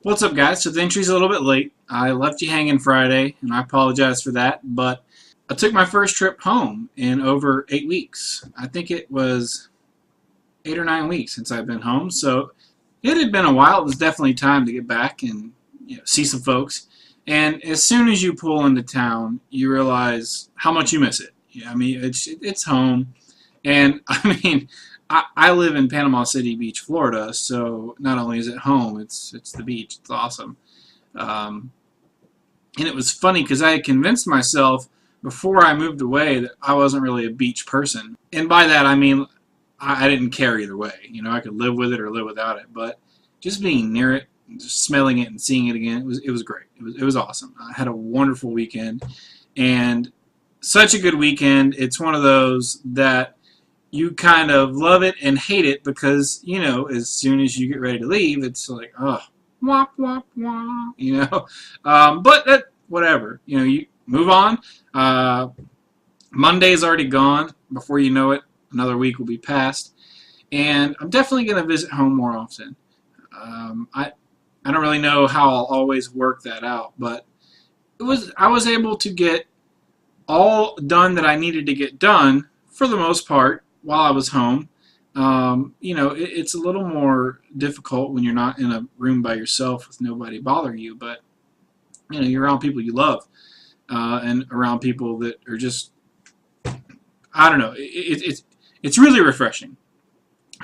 What's up, guys? So the entry's a little bit late. I left you hanging Friday, and I apologize for that, but I took my first trip home in over 8 weeks. I think it was 8 or 9 weeks since I've been home, so it had been a while. It was definitely time to get back and see some folks. And as soon as you pull into town, you realize how much you miss it. I mean, it's home, and I mean, I live in Panama City Beach, Florida, so not only is it home, it's the beach. It's awesome. Um, and it was funny because I had convinced myself before I moved away that I wasn't really a beach person. And by that I mean I didn't care either way. I could live with it or live without it. But just being near it, just smelling it and seeing it again, it was great. It was awesome. I had a wonderful weekend, and such a good weekend. It's one of those that you kind of love it and hate it because, as soon as you get ready to leave, it's like, oh, womp, womp, womp. But whatever. You move on. Monday's already gone. Before you know it, another week will be past. And I'm definitely going to visit home more often. I don't really know how I'll always work that out, but I was able to get all done that I needed to get done for the most part while I was home. It's a little more difficult when you're not in a room by yourself with nobody bothering you, but you're around people you love, and around people that are just, I don't know, it's really refreshing.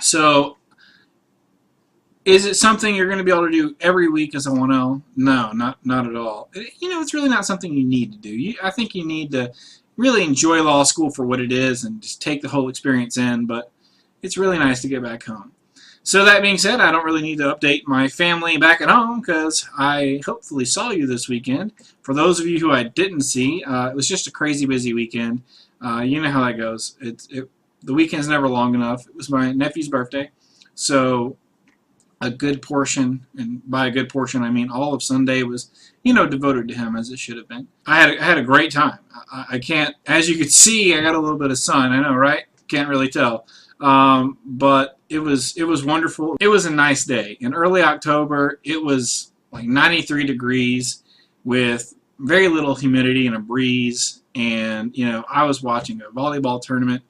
So is it something you're going to be able to do every week as a 1L? No, not at all. It's really not something you need to do. I think you need to really enjoy law school for what it is and just take the whole experience in, but it's really nice to get back home. So that being said, I don't really need to update my family back at home because I hopefully saw you this weekend. For those of you who I didn't see, it was just a crazy busy weekend. You know how that goes. The weekend's never long enough. It was my nephew's birthday, so a good portion, and by a good portion I mean all of Sunday, was devoted to him, as it should have been. I had a great time. I can't, as you can see, I got a little bit of sun. I know, right? Can't really tell, but it was wonderful. It was a nice day in early October. It was like 93 degrees with very little humidity and a breeze, and I was watching a volleyball tournament.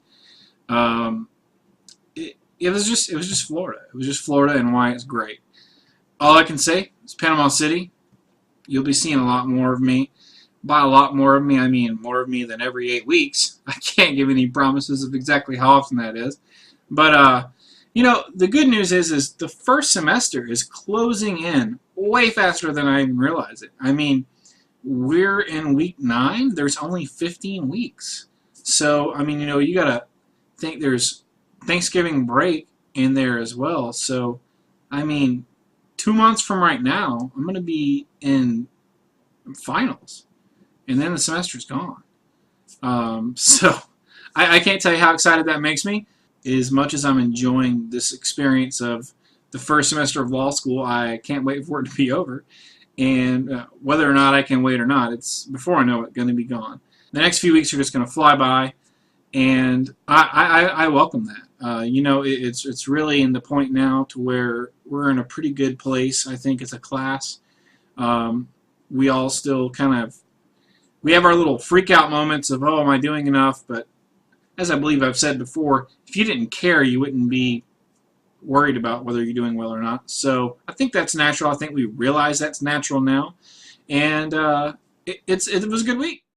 It was just Florida. It was just Florida, and why it's great. All I can say is Panama City. You'll be seeing a lot more of me. By a lot more of me, I mean more of me than every 8 weeks. I can't give any promises of exactly how often that is. But, the good news is the first semester is closing in way faster than I even realized it. I mean, we're in week 9. There's only 15 weeks. So, I mean, you got to think there's Thanksgiving break in there as well. So, I mean, 2 months from right now, I'm going to be in finals, and then the semester's gone. So I can't tell you how excited that makes me. As much as I'm enjoying this experience of the first semester of law school, I can't wait for it to be over. And whether or not I can wait or not, it's, before I know it, going to be gone. The next few weeks are just going to fly by, and I welcome that. It's really in the point now to where we're in a pretty good place, I think, as a class. We all still we have our little freak out moments of, oh, am I doing enough? But as I believe I've said before, if you didn't care, you wouldn't be worried about whether you're doing well or not. So I think that's natural. I think we realize that's natural now. And it was a good week.